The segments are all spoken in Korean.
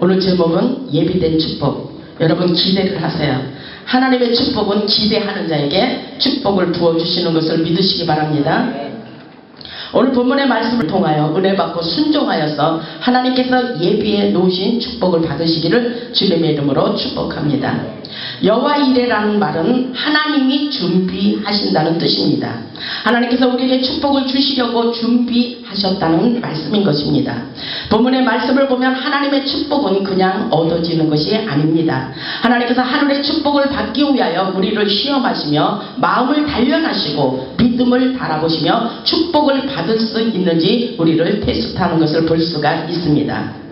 오늘 제목은 예비된 축복. 여러분 기대를 하세요. 하나님의 축복은 기대하는 자에게 축복을 부어주시는 것을 믿으시기 바랍니다. 오늘 본문의 말씀을 통하여 은혜 받고 순종하여서 하나님께서 예비해 놓으신 축복을 받으시기를 주님의 이름으로 축복합니다. 여호와 이레라는 말은 하나님이 준비하신다는 뜻입니다. 하나님께서 우리에게 축복을 주시려고 준비하셨다는 말씀인 것입니다. 본문의 말씀을 보면 하나님의 축복은 그냥 얻어지는 것이 아닙니다. 하나님께서 하늘의 축복을 받기 위하여 우리를 시험하시며 마음을 단련하시고 믿음을 바라보시며 축복을 받을 수 있는지 우리를 테스트하는 것을 볼 수가 있습니다.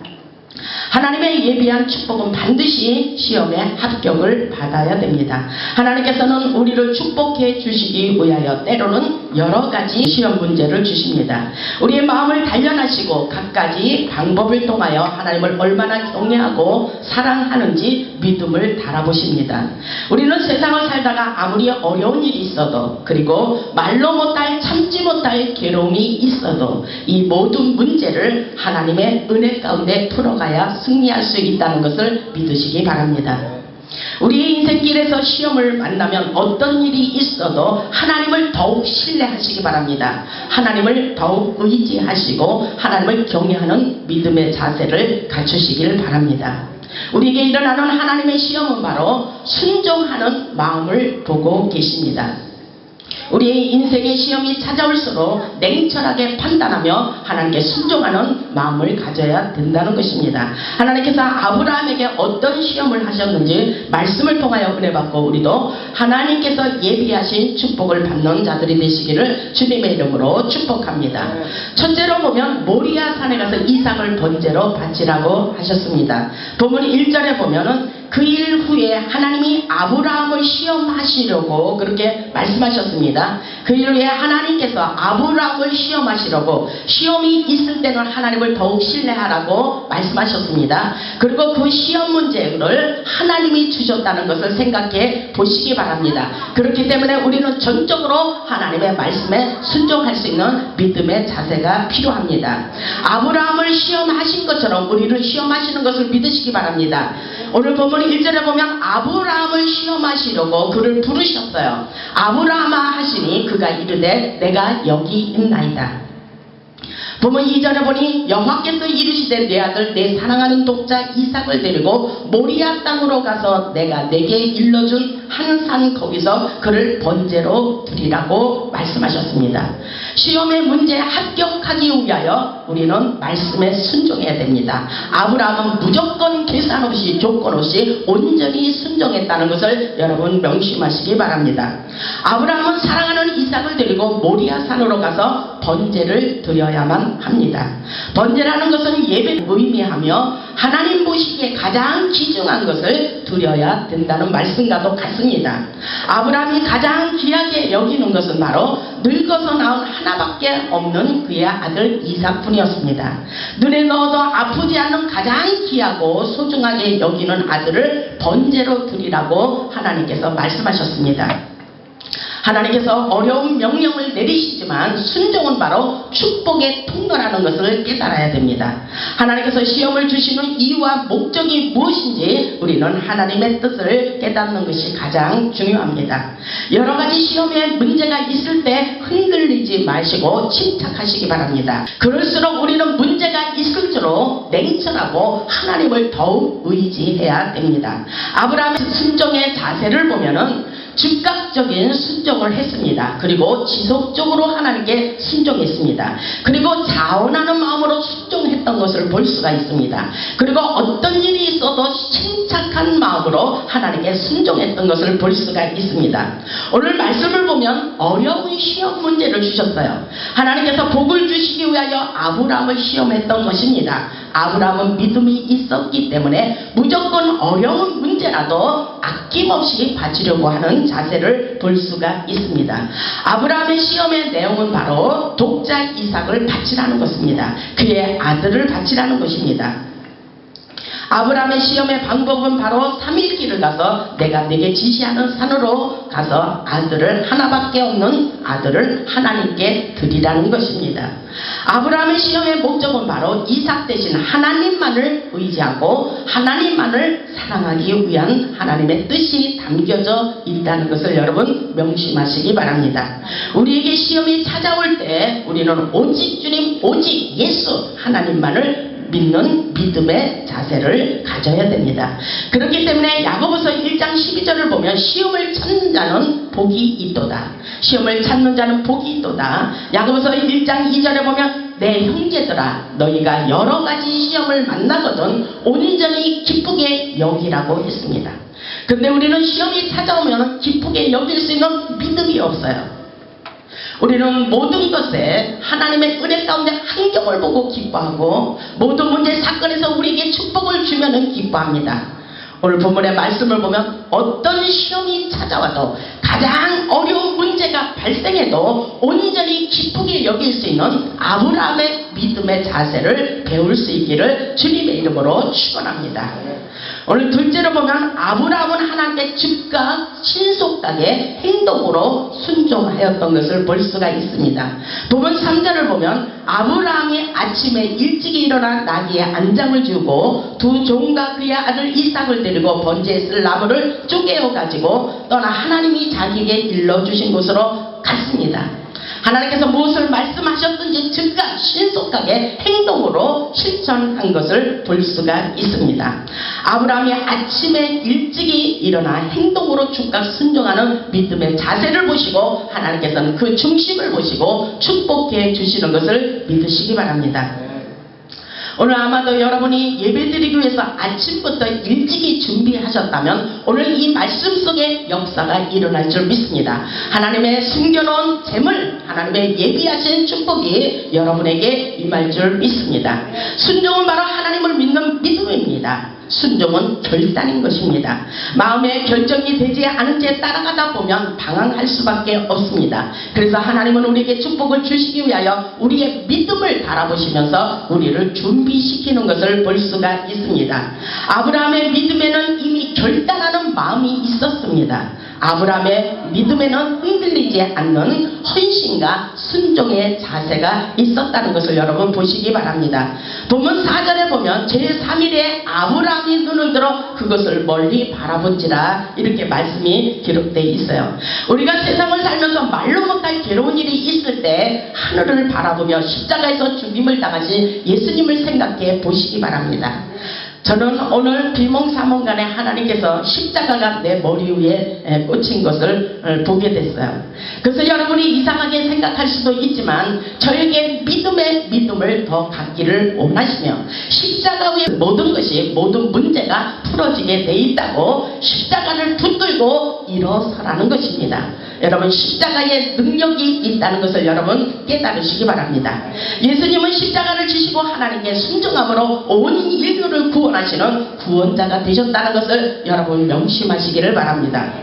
하나님의 예비한 축복은 반드시 시험에 합격을 받아야 됩니다. 하나님께서는 우리를 축복해 주시기 위하여 때로는 여러 가지 시험 문제를 주십니다. 우리의 마음을 단련하시고 갖가지 방법을 통하여 하나님을 얼마나 경외하고 사랑하는지 믿음을 달아보십니다. 우리는 세상을 살다가 아무리 어려운 일이 있어도 그리고 말로 못할 참지 못할 괴로움이 있어도 이 모든 문제를 하나님의 은혜 가운데 풀어가야 승리할 수 있다는 것을 믿으시기 바랍니다. 우리의 인생길에서 시험을 만나면 어떤 일이 있어도 하나님을 더욱 신뢰하시기 바랍니다. 하나님을 더욱 의지하시고 하나님을 경외하는 믿음의 자세를 갖추시기를 바랍니다. 우리에게 일어나는 하나님의 시험은 바로 순종하는 마음을 보고 계십니다. 우리의 인생의 시험이 찾아올수록 냉철하게 판단하며 하나님께 순종하는 마음을 가져야 된다는 것입니다. 하나님께서 아브라함에게 어떤 시험을 하셨는지 말씀을 통하여 은혜 받고 우리도 하나님께서 예비하신 축복을 받는 자들이 되시기를 주님의 이름으로 축복합니다. 첫째로 보면 모리아 산에 가서 이삭을 번제로 바치라고 하셨습니다. 본문 1절에 보면은 그 일 후에 하나님이 아브라함을 시험하시려고 그렇게 말씀하셨습니다. 그 일 후에 하나님께서 아브라함을 시험하시려고 시험이 있을 때는 하나님을 더욱 신뢰하라고 말씀하셨습니다. 그리고 그 시험 문제를 하나님이 주셨다는 것을 생각해 보시기 바랍니다. 그렇기 때문에 우리는 전적으로 하나님의 말씀에 순종할 수 있는 믿음의 자세가 필요합니다. 아브라함을 시험하신 것처럼 우리를 시험하시는 것을 믿으시기 바랍니다. 오늘 본문 1절에 보면 아브라함을 시험하시려고 그를 부르셨어요. 아브라함아 하시니 그가 이르되 내가 여기 있나이다. 본문 2절에 보니 여호와께서 이르시되 내 아들 내 사랑하는 독자 이삭을 데리고 모리아 땅으로 가서 내가 내게 일러준 한 산 거기서 그를 번제로 드리라고 말씀하셨습니다. 시험의 문제에 합격하기 위하여 우리는 말씀에 순종해야 됩니다. 아브라함은 무조건 계산 없이 조건 없이 온전히 순종했다는 것을 여러분 명심하시기 바랍니다. 아브라함은 사랑하는 이삭을 데리고 모리아 산으로 가서 번제를 드려야만 합니다. 번제라는 것은 예배를 의미하며 하나님 보시기에 가장 귀중한 것을 드려야 된다는 말씀과도 같습니다. 아브라함이 가장 귀하게 여기는 것은 바로 늙어서 낳은 하나밖에 없는 그의 아들 이삭뿐이었습니다. 눈에 넣어도 아프지 않는 가장 귀하고 소중하게 여기는 아들을 번제로 드리라고 하나님께서 말씀하셨습니다. 하나님께서 어려운 명령을 내리시지만 순종은 바로 축복의 통로라는 것을 깨달아야 됩니다. 하나님께서 시험을 주시는 이유와 목적이 무엇인지 우리는 하나님의 뜻을 깨닫는 것이 가장 중요합니다. 여러 가지 시험에 문제가 있을 때 흔들리지 마시고 침착하시기 바랍니다. 그럴수록 우리는 문제가 있을수록 냉철하고 하나님을 더욱 의지해야 됩니다. 아브라함의 순종의 자세를 보면은 즉각적인 순종을 했습니다. 그리고 지속적으로 하나님께 순종했습니다. 그리고 자원하는 마음으로 순종했던 것을 볼 수가 있습니다. 그리고 어떤 일이 있어도 침착한 마음으로 하나님께 순종했던 것을 볼 수가 있습니다. 오늘 말씀을 보면 어려운 시험 문제를 주셨어요. 하나님께서 복을 주시기 위하여 아브라함을 시험했던 것입니다. 아브라함은 믿음이 있었기 때문에 무조건 어려운 문제라도 아낌없이 바치려고 하는 자세를 볼 수가 있습니다. 아브라함의 시험의 내용은 바로 독자 이삭을 바치라는 것입니다. 그의 아들을 바치라는 것입니다. 아브라함의 시험의 방법은 바로 3일 길을 가서 내가 네게 지시하는 산으로 가서 아들을 하나밖에 없는 아들을 하나님께 드리라는 것입니다. 아브라함의 시험의 목적은 바로 이삭 대신 하나님만을 의지하고 하나님만을 사랑하기 위한 하나님의 뜻이 담겨져 있다는 것을 여러분 명심하시기 바랍니다. 우리에게 시험이 찾아올 때 우리는 오직 주님, 오직 예수 하나님만을 믿는 믿음의 자세를 가져야 됩니다. 그렇기 때문에 야고보서 1장 12절을 보면 시험을 찾는 자는 복이 있도다. 시험을 찾는 자는 복이 있도다. 야고보서 1장 2절에 보면 내 형제들아 너희가 여러 가지 시험을 만나거든 온전히 기쁘게 여기라고 했습니다. 근데 우리는 시험이 찾아오면 기쁘게 여길 수 있는 믿음이 없어요. 우리는 모든 것에 하나님의 은혜 가운데 한경을 보고 기뻐하고 모든 문제 사건에서 우리에게 축복을 주면은 기뻐합니다. 오늘 본문의 말씀을 보면 어떤 시험이 찾아와도 가장 어려운 문제가 발생해도 온전히 기쁘게 여길 수 있는 아브라함의 믿음의 자세를 배울 수 있기를 주님의 이름으로 축원합니다. 오늘 둘째로 보면 아브라함은 하나님께 즉각 신속하게 행동으로 순종하였던 것을 볼 수가 있습니다. 본문 3절을 보면 아브라함이 아침에 일찍이 일어나 나귀의 안장을 주고 두 종과 그의 아들 이삭을 데리고 번제에 쓸 나무를 쪼개어 가지고 떠나 하나님이 자기에게 일러주신 곳으로 갔습니다. 하나님께서 무엇을 말씀하셨든지 즉각 신속하게 행동으로 실천한 것을 볼 수가 있습니다. 아브라함이 아침에 일찍이 일어나 행동으로 즉각 순종하는 믿음의 자세를 보시고 하나님께서는 그 중심을 보시고 축복해 주시는 것을 믿으시기 바랍니다. 오늘 아마도 여러분이 예배드리기 위해서 아침부터 일찍이 준비하셨다면 오늘 이 말씀 속에 역사가 일어날 줄 믿습니다. 하나님의 숨겨놓은 재물, 하나님의 예비하신 축복이 여러분에게 임할 줄 믿습니다. 순종은 바로 하나님을 믿는 믿음입니다. 순종은 결단인 것입니다. 마음의 결정이 되지 않은 채 따라가다 보면 방황할 수밖에 없습니다. 그래서 하나님은 우리에게 축복을 주시기 위하여 우리의 믿음을 바라보시면서 우리를 준비시키는 것을 볼 수가 있습니다. 아브라함의 믿음에는 이미 결단하는 마음이 있었습니다. 아브라함의 믿음에는 흔들리지 않는 헌신과 순종의 자세가 있었다는 것을 여러분 보시기 바랍니다. 본문 4절에 보면 제3일에 아브라함이 눈을 들어 그것을 멀리 바라본지라 이렇게 말씀이 기록되어 있어요. 우리가 세상을 살면서 말로 못할 괴로운 일이 있을 때 하늘을 바라보며 십자가에서 죽임을 당하신 예수님을 생각해 보시기 바랍니다. 저는 오늘 비몽사몽간에 하나님께서 십자가가 내 머리 위에 꽂힌 것을 보게 됐어요. 그래서 여러분이 이상하게 생각할 수도 있지만 저에게 믿음의 믿음을 더 갖기를 원하시며 십자가 위에 모든 것이 모든 문제가 풀어지게 돼 있다고 십자가를 붙들고 일어서라는 것입니다. 여러분 십자가의 능력이 있다는 것을 여러분 깨달으시기 바랍니다. 예수님은 십자가를 지시고 하나님께 순종함으로 온 인류를 구원하시는 구원자가 되셨다는 것을 여러분 명심하시기를 바랍니다.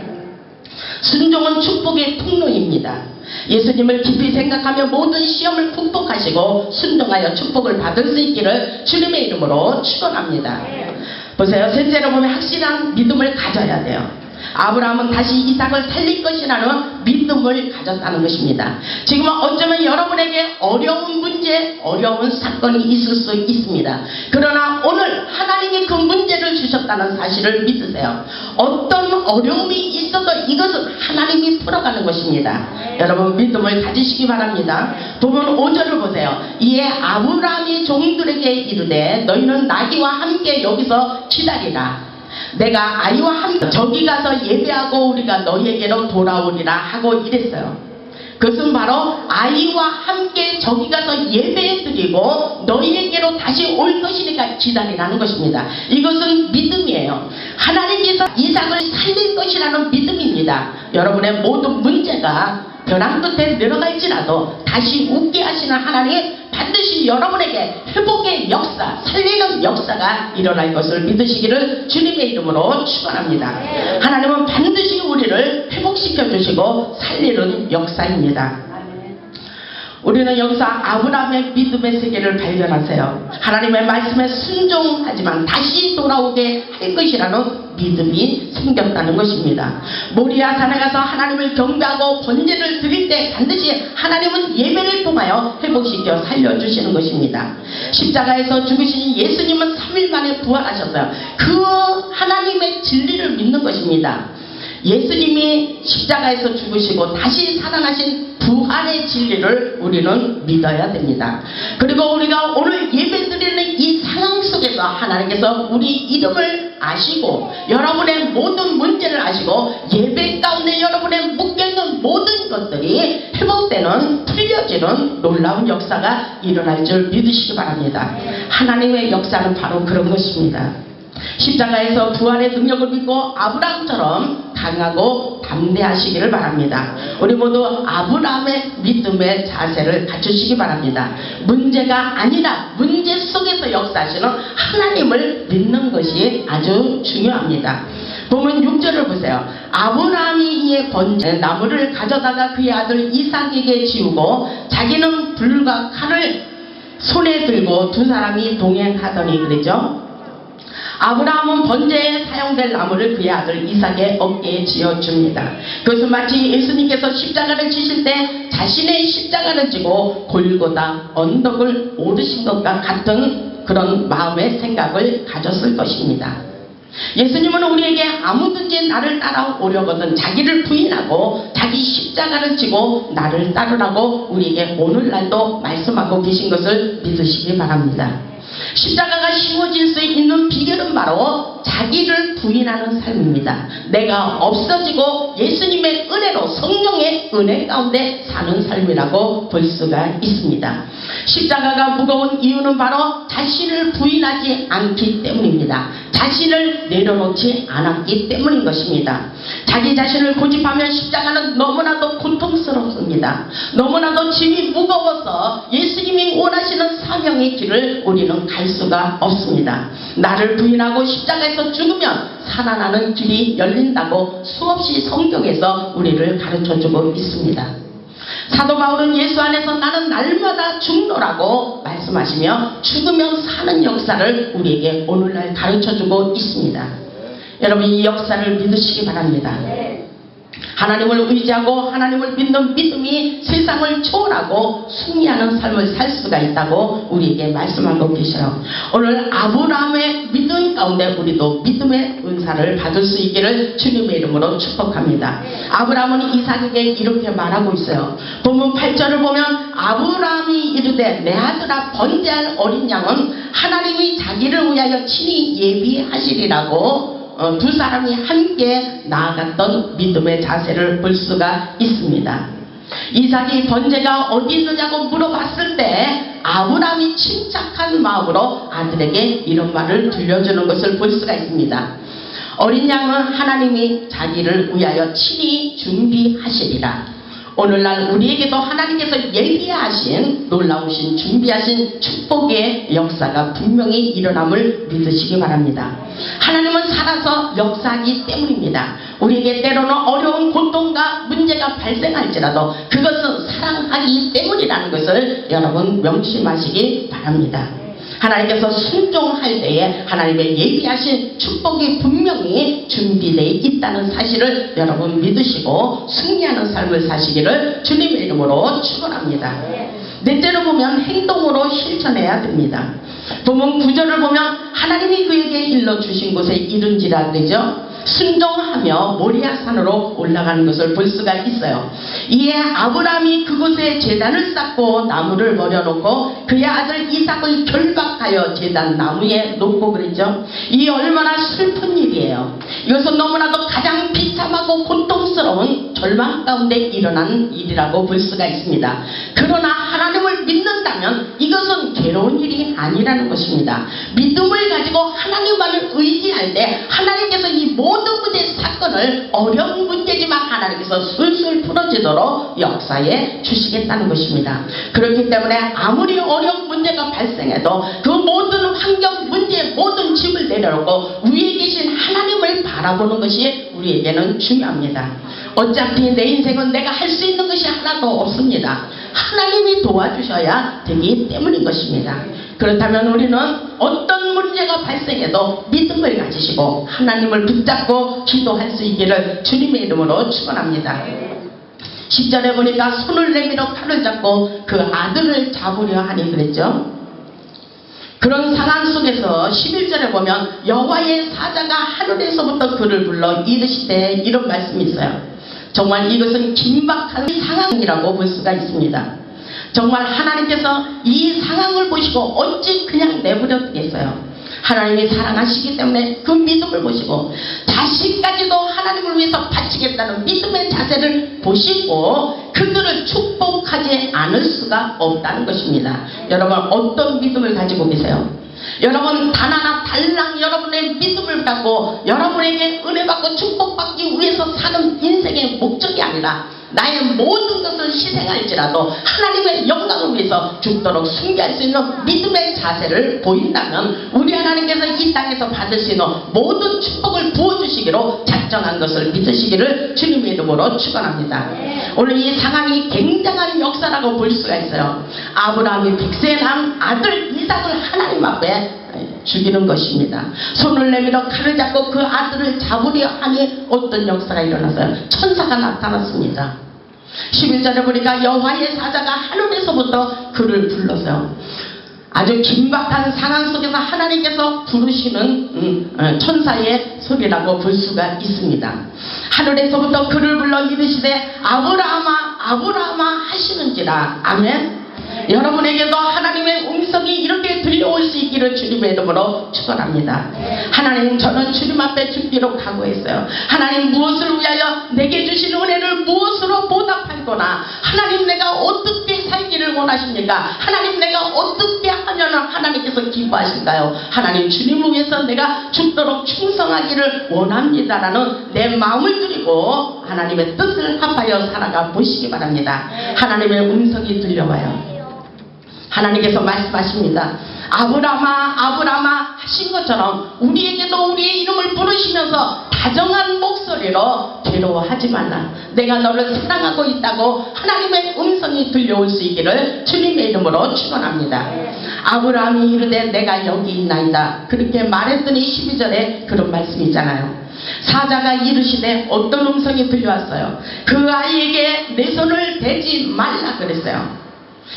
순종은 축복의 통로입니다. 예수님을 깊이 생각하며 모든 시험을 극복하시고 순종하여 축복을 받을 수 있기를 주님의 이름으로 축원합니다. 보세요. 셋째로 보면 확실한 믿음을 가져야 돼요. 아브라함은 다시 이삭을 살릴 것이라는 믿음을 가졌다는 것입니다. 지금은 어쩌면 여러분에게 어려운 문제, 어려운 사건이 있을 수 있습니다. 그러나 오늘 하나님이 그 문제를 주셨다는 사실을 믿으세요. 어떤 어려움이 있어도 이것은 하나님이 풀어가는 것입니다. 여러분 믿음을 가지시기 바랍니다. 본문 5절을 보세요. 이에 아브라함이 종들에게 이르되 너희는 나귀와 함께 여기서 기다리라. 내가 아이와 함께 저기 가서 예배하고 우리가 너희에게로 돌아오리라 하고 이랬어요. 그것은 바로 아이와 함께 저기 가서 예배드리고 너희에게로 다시 올 것이니까 기다리라는 것입니다. 이것은 믿음이에요. 하나님께서 이삭을 살릴 것이라는 믿음입니다. 여러분의 모든 문제가 벼랑 끝에 내려갈지라도 다시 웃게 하시는 하나님 반드시 여러분에게 회복의 역사, 살리는 역사가 일어날 것을 믿으시기를 주님의 이름으로 축원합니다. 하나님은 반드시 우리를 회복시켜 주시고 살리는 역사입니다. 우리는 여기서 아브라함의 믿음의 세계를 발견하세요. 하나님의 말씀에 순종하지만 다시 돌아오게 할 것이라는 믿음이 생겼다는 것입니다. 모리아 산에 가서 하나님을 경배하고 번제를 드릴 때 반드시 하나님은 예배를 통하여 회복시켜 살려주시는 것입니다. 십자가에서 죽으신 예수님은 3일 만에 부활하셨어요. 그 하나님의 진리를 믿는 것입니다. 예수님이 십자가에서 죽으시고 다시 살아나신 부활의 진리를 우리는 믿어야 됩니다. 그리고 우리가 오늘 예배드리는 이 상황 속에서 하나님께서 우리 이름을 아시고 여러분의 모든 문제를 아시고 예배 가운데 여러분의 묶여있는 모든 것들이 회복되는 풀려지는 놀라운 역사가 일어날 줄 믿으시기 바랍니다. 하나님의 역사는 바로 그런 것입니다. 십자가에서 부활의 능력을 믿고 아브라함처럼 강하고 담대하시기를 바랍니다. 우리 모두 아브라함의 믿음의 자세를 갖추시기 바랍니다. 문제가 아니라 문제 속에서 역사하시는 하나님을 믿는 것이 아주 중요합니다. 보면 6절을 보세요. 아브라함이 이에 번제 나무를 가져다가 그의 아들 이삭에게 지우고 자기는 불과 칼을 손에 들고 두 사람이 동행하더니 그러죠. 아브라함은 번제에 사용될 나무를 그의 아들 이삭의 어깨에 지어줍니다. 그것은 마치 예수님께서 십자가를 지실 때 자신의 십자가를 지고 골고다 언덕을 오르신 것과 같은 그런 마음의 생각을 가졌을 것입니다. 예수님은 우리에게 아무든지 나를 따라오려거든 자기를 부인하고 자기 십자가를 지고 나를 따르라고 우리에게 오늘날도 말씀하고 계신 것을 믿으시기 바랍니다. 십자가가 심어질 수 있는 비결은 바로 자기를 부인하는 삶입니다. 내가 없어지고 예수님의 은혜로 성령의 은혜 가운데 사는 삶이라고 볼 수가 있습니다. 십자가가 무거운 이유는 바로 자신을 부인하지 않기 때문입니다. 자신을 내려놓지 않았기 때문인 것입니다. 자기 자신을 고집하면 십자가는 너무나도 고통스럽습니다. 너무나도 짐이 무거워서 예수님이 원하시는 사명의 길을 우리는 갈 수가 없습니다. 나를 부인하고 십자가에서 죽으면 살아나는 길이 열린다고 수없이 성경에서 우리를 가르쳐주고 있습니다. 사도 바울은 예수 안에서 나는 날마다 죽노라고 말씀하시며 죽으면 사는 역사를 우리에게 오늘날 가르쳐주고 있습니다. 여러분 이 역사를 믿으시기 바랍니다. 하나님을 의지하고 하나님을 믿는 믿음이 세상을 초월하고 승리하는 삶을 살 수가 있다고 우리에게 말씀하고 계셔요. 오늘 아브라함의 믿음 가운데 우리도 믿음의 은사를 받을 수 있기를 주님의 이름으로 축복합니다. 아브라함은 이삭에게 이렇게 말하고 있어요. 본문 8절을 보면 아브라함이 이르되 내 아들아 번제할 어린 양은 하나님이 자기를 위하여 친히 예비하시리라고 두 사람이 함께 나아갔던 믿음의 자세를 볼 수가 있습니다. 이삭이 번제가 어디 있느냐고 물어봤을 때 아브라함이 침착한 마음으로 아들에게 이런 말을 들려주는 것을 볼 수가 있습니다. 어린 양은 하나님이 자기를 위하여 친히 준비하시리라. 오늘날 우리에게도 하나님께서 예비하신 놀라우신 준비하신 축복의 역사가 분명히 일어남을 믿으시기 바랍니다. 하나님은 살아서 역사하기 때문입니다. 우리에게 때로는 어려운 고통과 문제가 발생할지라도 그것은 사랑하기 때문이라는 것을 여러분 명심하시기 바랍니다. 하나님께서 순종할 때에 하나님의 예비하신 축복이 분명히 준비되어 있다는 사실을 여러분 믿으시고 승리하는 삶을 사시기를 주님의 이름으로 축원합니다. 넷째로 보면 행동으로 실천해야 됩니다. 본문 9절을 보면 하나님이 그에게 일러주신 곳에 이른지라 그러죠. 순종하며 모리아 산으로 올라가는 것을 볼 수가 있어요. 이에 아브라함이 그곳에 제단을 쌓고 나무를 버려놓고 그의 아들 이삭을 결박하여 제단 나무에 놓고 그랬죠. 이 얼마나 슬픈 일이에요. 이것은 너무나도 가장 비참하고 고통스러운 절망 가운데 일어난 일이라고 볼 수가 있습니다. 그러나 하나님을 믿는다면 이것은 괴로운 일이 아니라는 것입니다. 믿음을 가지고 하나님만을 의지할 때 하나님께서 이 모든 문제 사건을 어려운 문제지만 하나님께서 술술 풀어지도록 역사에 주시겠다는 것입니다. 그렇기 때문에 아무리 어려운 문제가 발생해도 그 모든 환경 문제 모든 짐을 내려놓고 위에 계신 하나님을 바라보는 것이 우리에게는 중요합니다. 어차피 내 인생은 내가 할 수 있는 것이 하나도 없습니다. 하나님이 도와주셔야 되기 때문인 것입니다. 그렇다면 우리는 어떤 문제가 발생해도 믿음을 가지시고 하나님을 붙잡고 기도할 수 있기를 주님의 이름으로 축원합니다. 10절에 보니까 손을 내밀어 칼을 잡고 그 아들을 잡으려 하니 그랬죠. 그런 상황 속에서 11절에 보면 여호와의 사자가 하늘에서부터 그를 불러 이르시되 이런 말씀이 있어요. 정말 이것은 긴박한 상황이라고 볼 수가 있습니다. 정말 하나님께서 이 상황을 보시고 어찌 그냥 내버려 두겠어요. 하나님이 사랑하시기 때문에 그 믿음을 보시고 자식까지도 하나님을 위해서 바치겠다는 믿음의 자세를 보시고 그들을 축복하지 않을 수가 없다는 것입니다. 여러분 어떤 믿음을 가지고 계세요? 여러분 단 하나 달랑 여러분의 믿음을 갖고 여러분에게 은혜 받고 축복받기 위해서 사는 인생의 목적이 아니라 나의 모든 것을 희생할지라도 하나님의 영광을 위해서 죽도록 순교할 수 있는 믿음의 자세를 보인다면 우리 하나님께서 이 땅에서 받을 수 있는 모든 축복을 부어주시기로 작정한 것을 믿으시기를 주님의 이름으로 축원합니다. 오늘 이 상황이 굉장한 역사라고 볼 수가 있어요. 아브라함이 백세 난 아들 이삭을 하나님 앞에 죽이는 것입니다. 손을 내밀어 칼을 잡고 그 아들을 잡으려 하니 어떤 역사가 일어났어요? 천사가 나타났습니다. 11절에 보니까 여호와의 사자가 하늘에서부터 그를 불러서요. 아주 긴박한 상황 속에서 하나님께서 부르시는 천사의 소리라고 볼 수가 있습니다. 하늘에서부터 그를 불러 이르시되 아브라함아 아브라함아 하시는지라. 아멘. 여러분에게도 하나님의 음성이 이렇게 들려올 수 있기를 주님의 이름으로 축원합니다. 하나님 저는 주님 앞에 죽기로 각오했어요. 하나님 무엇을 위하여 내게 주신 은혜를 무엇으로 보답할거나 하나님 내가 어떻게 살기를 원하십니까? 하나님 내가 어떻게 하면 하나님께서 기뻐하실까요? 하나님 주님을 위해서 내가 죽도록 충성하기를 원합니다라는 내 마음을 드리고 하나님의 뜻을 합하여 살아가 보시기 바랍니다. 하나님의 음성이 들려와요. 하나님께서 말씀하십니다. 아브라함아 아브라함아 하신 것처럼 우리에게도 우리의 이름을 부르시면서 다정한 목소리로 괴로워하지 말라. 내가 너를 사랑하고 있다고 하나님의 음성이 들려올 수 있기를 주님의 이름으로 축원합니다. 아브라함이 이르되 내가 여기 있나이다. 그렇게 말했더니 12절에 그런 말씀이 있잖아요. 사자가 이르시되 어떤 음성이 들려왔어요? 그 아이에게 내 손을 대지 말라 그랬어요.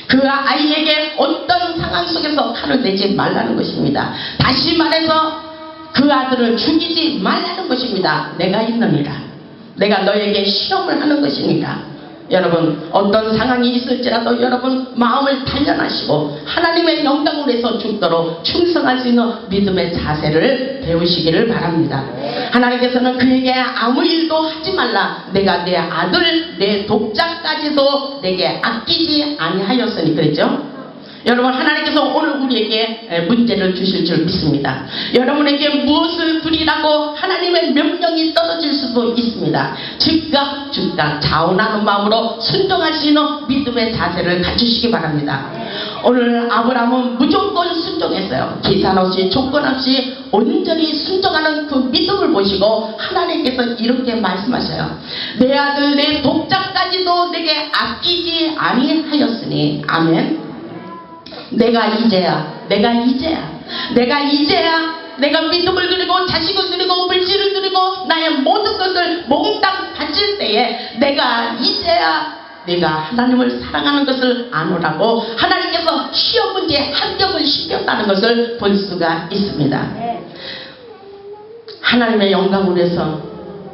그 아이에게 어떤 상황 속에서 칼을 대지 말라는 것입니다. 다시 말해서 그 아들을 죽이지 말라는 것입니다. 내가 있느니라. 내가 너에게 시험을 하는 것이니까. 여러분 어떤 상황이 있을지라도 여러분 마음을 단련하시고 하나님의 영광을 위해서 죽도록 충성할 수 있는 믿음의 자세를 배우시기를 바랍니다. 하나님께서는 그에게 아무 일도 하지 말라. 내가 내 아들 내 독자까지도 내게 아끼지 아니하였으니 그랬죠. 여러분 하나님께서 오늘 우리에게 문제를 주실 줄 믿습니다. 여러분에게 무엇을 드리라고 하나님의 명령이 떨어질 수도 있습니다. 즉각 자원하는 마음으로 순종할 수 있는 믿음의 자세를 갖추시기 바랍니다. 오늘 아브라함은 무조건 순종했어요. 계산 없이 조건 없이 온전히 순종하는 그 믿음을 보시고 하나님께서 이렇게 말씀하셔요. 내 아들 내 독자까지도 내게 아끼지 아니하였으니. 아멘. 내가 이제야 내가 믿음을 드리고 자식을 드리고 물질을 드리고 나의 모든 것을 몽땅 바칠 때에 내가 이제야 내가 하나님을 사랑하는 것을 아노라고 하나님께서 시험 문제에 합격을 시켰다는 것을 볼 수가 있습니다. 하나님의 영광을 위해서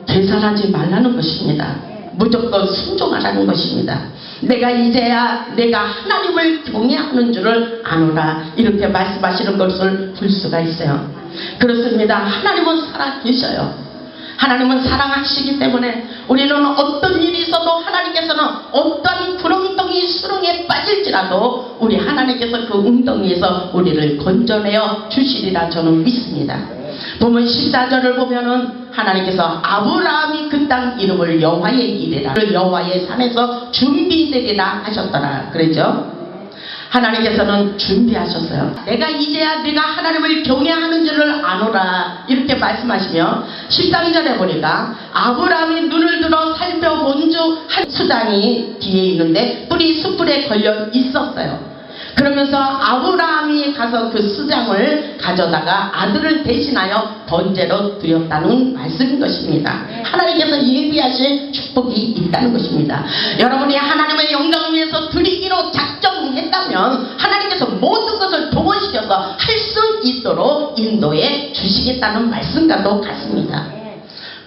계산하지 말라는 것입니다. 무조건 순종하라는 것입니다. 내가 이제야 내가 하나님을 경외하는 줄을 아노라. 이렇게 말씀하시는 것을 볼 수가 있어요. 그렇습니다. 하나님은 살아계셔요. 하나님은 사랑하시기 때문에 우리는 어떤 일이 있어도 하나님께서는 어떤 구렁텅이 수렁에 빠질지라도 우리 하나님께서 그 웅덩이에서 우리를 건져내어 주시리라 저는 믿습니다. 보면 14절을 보면은 하나님께서 아브라함이 그 땅 이름을 여호와의 이레라 여호와의 산에서 준비되리라 하셨더라 그랬죠. 하나님께서는 준비하셨어요. 내가 이제야 내가 하나님을 경외하는 줄을 아노라 이렇게 말씀하시며 13절에 보니까 아브라함이 눈을 들어 살펴본 중 한 수장이 뒤에 있는데 뿔이 숯불에 걸려 있었어요. 그러면서 아브라함이 가서 그 수장을 가져다가 아들을 대신하여 번제로 드렸다는 말씀인 것입니다. 하나님께서 예비하신 축복이 있다는 것입니다. 여러분이 하나님의 영광을 위해서 드리기로 작정했다면 하나님께서 모든 것을 동원시켜서 할 수 있도록 인도해 주시겠다는 말씀과도 같습니다.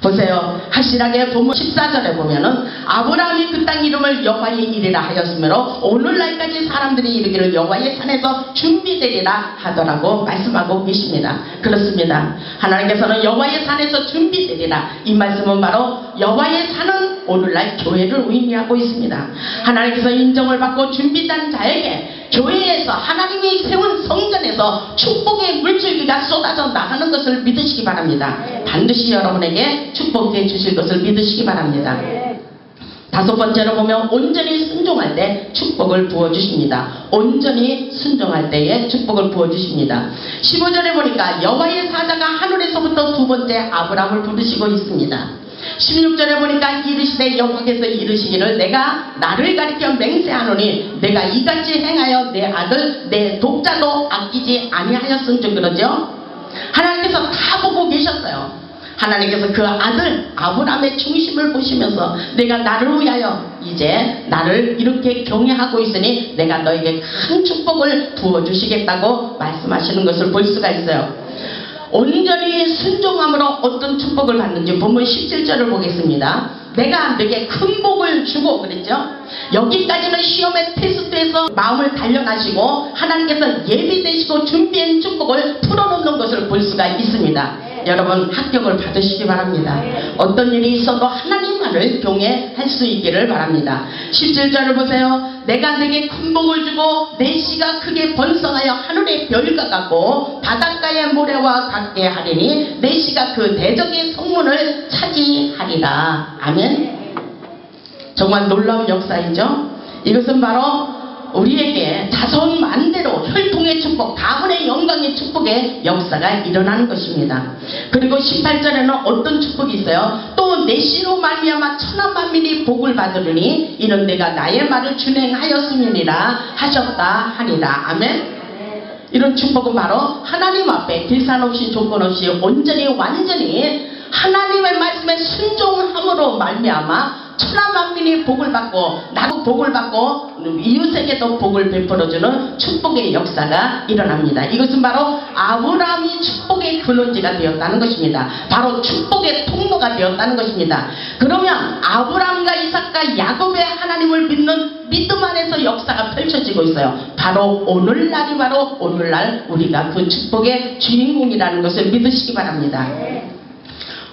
보세요. 확실하게 본문 14절에 보면은 아브라함이 그 땅 이름을 여호와의 일이라 하였으므로 오늘날까지 사람들이 이르기를 여호와의 산에서 준비되리라 하더라고 말씀하고 계십니다. 그렇습니다. 하나님께서는 여호와의 산에서 준비되리라, 이 말씀은 바로 여호와의 산은 오늘날 교회를 의미하고 있습니다. 하나님께서 인정을 받고 준비된 자에게 교회에서 하나님이 세운 성전에서 축복의 물줄기가 쏟아져 나가는 것을 믿으시기 바랍니다. 반드시 여러분에게 축복해 주실 것을 믿으시기 바랍니다. 다섯 번째로 보면 온전히 순종할 때 축복을 부어주십니다. 온전히 순종할 때에 축복을 부어주십니다. 15절에 보니까 여호와의 사자가 하늘에서부터 두 번째 아브라함을 부르시고 있습니다. 16절에 보니까 이르시되 여호와께서 이르시기를 내가 나를 가리켜 맹세하노니 내가 이같이 행하여 내 아들 내 독자도 아끼지 아니하였은즉 그러죠. 하나님께서 다 보고 계셨어요. 하나님께서 그 아들 아브라함의 중심을 보시면서 내가 나를 위하여 이제 나를 이렇게 경외하고 있으니 내가 너에게 큰 축복을 부어주시겠다고 말씀하시는 것을 볼 수가 있어요. 온전히 순종함으로 어떤 축복을 받는지 본문 17절을 보겠습니다. 내가 너에게 큰 복을 주고 그랬죠. 여기까지는 시험의 테스트에서 마음을 단련하시고 하나님께서 예비되시고 준비한 축복을 풀어놓는 것을 볼 수가 있습니다. 여러분 합격을 받으시기 바랍니다. 어떤 일이 있어도 하나님만을 경외할 수 있기를 바랍니다. 17절을 보세요. 내가 내게 큰 복을 주고 내 씨가 크게 번성하여 하늘의 별과 같고 바닷가의 모래와 같게 하리니 내 씨가 그 대적의 성문을 차지하리라. 아멘. 정말 놀라운 역사이죠. 이것은 바로 우리에게 자손 만대로 혈통의 축복, 가문의 영광의 축복의 역사가 일어나는 것입니다. 그리고 18절에는 어떤 축복이 있어요? 또 내 씨로 말미암아 천하 만민이 복을 받으리니 이는 내가 나의 말을 준행하였음이니라 하셨다 하니라. 아멘. 이런 축복은 바로 하나님 앞에 계산 없이 조건 없이 온전히 완전히 하나님의 말씀에 순종함으로 말미암아 천하 만민이 복을 받고 나도 복을 받고 이웃에게도 복을 베풀어주는 축복의 역사가 일어납니다. 이것은 바로 아브라함이 축복의 근원지가 되었다는 것입니다. 바로 축복의 통로가 되었다는 것입니다. 그러면 아브라함과 이삭과 야곱의 하나님을 믿는 믿음 안에서 역사가 펼쳐지고 있어요. 바로 오늘날이 바로 오늘날 우리가 그 축복의 주인공이라는 것을 믿으시기 바랍니다.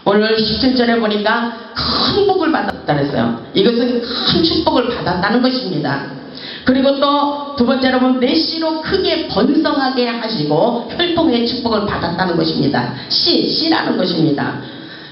오늘 17절에 보니까 큰 복을 받았다 그랬어요. 이것은 큰 축복을 받았다는 것입니다. 그리고 또 두 번째로 보면 내 씨로 크게 번성하게 하시고 혈통의 축복을 받았다는 것입니다. 씨라는 것입니다.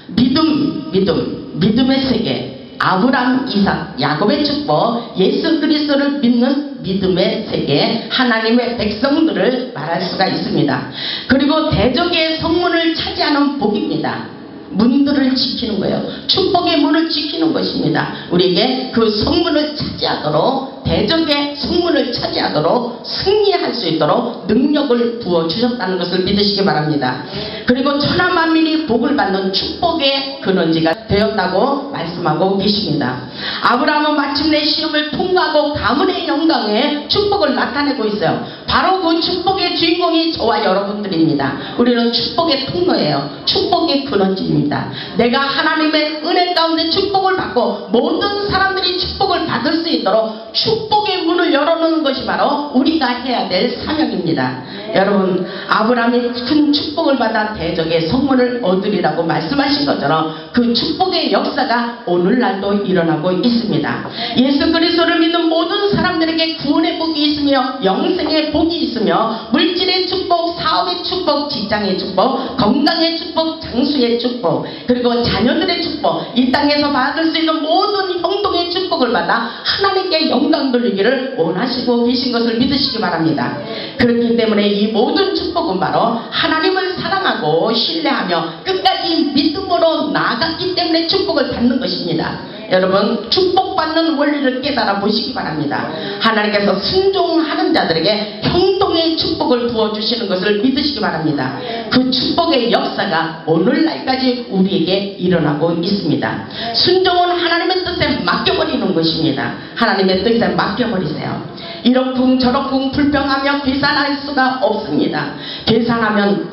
믿음의 세계, 아브라함, 이삭, 야곱의 축복, 예수 그리스도를 믿는 믿음의 세계, 하나님의 백성들을 말할 수가 있습니다. 그리고 대적의 성문을 차지하는 복입니다. 문들을 지키는 거예요. 축복의 문을 지키는 것입니다. 우리에게 그 성문을 차지하도록, 대적의 성문을 차지하도록 승리할 수 있도록 능력을 부어주셨다는 것을 믿으시기 바랍니다. 그리고 천하 만민이 복을 받는 축복의 근원지가 되었다고 말씀하고 계십니다. 아브라함은 마침내 시험을 통과하고 가문의 영광에 축복을 나타내고 있어요. 바로 그 축복의 주인공이 저와 여러분들입니다. 우리는 축복의 통로예요. 축복의 근원지입니다. 내가 하나님의 은혜 가운데 축복을 받고 모든 사람들이 축복을 받을 수 있도록 축복의 문을 열어놓는 것이 바로 우리가 해야 될 사명입니다. 여러분, 아브라함이 큰 축복을 받아 대적의 성문을 얻으리라고 말씀하신 것처럼 그 축복 축복의 역사가 오늘날도 일어나고 있습니다. 예수 그리스도를 믿는 모든 사람들에게 구원의 복이 있으며 영생의 복이 있으며 물질의 축복, 사업의 축복, 직장의 축복, 건강의 축복, 장수의 축복, 그리고 자녀들의 축복, 이 땅에서 받을 수 있는 모든 형통의 축복을 받아 하나님께 영광 돌리기를 원하시고 계신 것을 믿으시기 바랍니다. 그렇기 때문에 이 모든 축복은 바로 하나님을 사랑하고 신뢰하며 끝까지 믿음으로 나아갔기 때문에 축복을 받는 것입니다. 여러분, 축복받는 원리를 깨달아 보시기 바랍니다. 하나님께서 순종하는 자들에게 형통의 축복을 부어주시는 것을 믿으시기 바랍니다. 그 축복의 역사가 오늘날까지 우리에게 일어나고 있습니다. 순종은 하나님의 뜻에 맡겨버리는 것입니다. 하나님의 뜻에 맡겨버리세요. 이러쿵 저러쿵 불평하며 계산할 수가 없습니다. 계산하면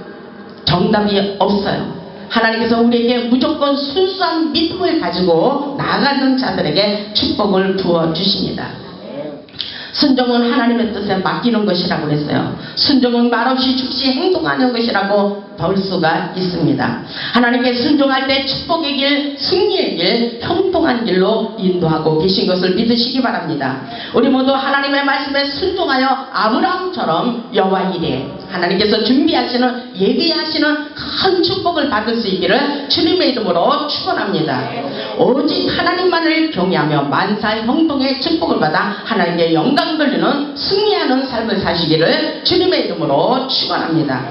정답이 없어요. 하나님께서 우리에게 무조건 순수한 믿음을 가지고 나아가는 자들에게 축복을 부어주십니다. 순종은 하나님의 뜻에 맡기는 것이라고 그랬어요. 순종은 말없이 즉시 행동하는 것이라고 볼 수가 있습니다. 하나님께 순종할 때 축복의 길, 승리의 길, 형통한 길로 인도하고 계신 것을 믿으시기 바랍니다. 우리 모두 하나님의 말씀에 순종하여 아브라함처럼 여호와 이레 하나님께서 준비하시는 예비하시는 큰 축복을 받을 수 있기를 주님의 이름으로 축원합니다. 오직 하나님만을 경외하며 만사 형통의 축복을 받아 하나님께 영광 돌리는 승리하는 삶을 사시기를 주님의 이름으로 축원합니다.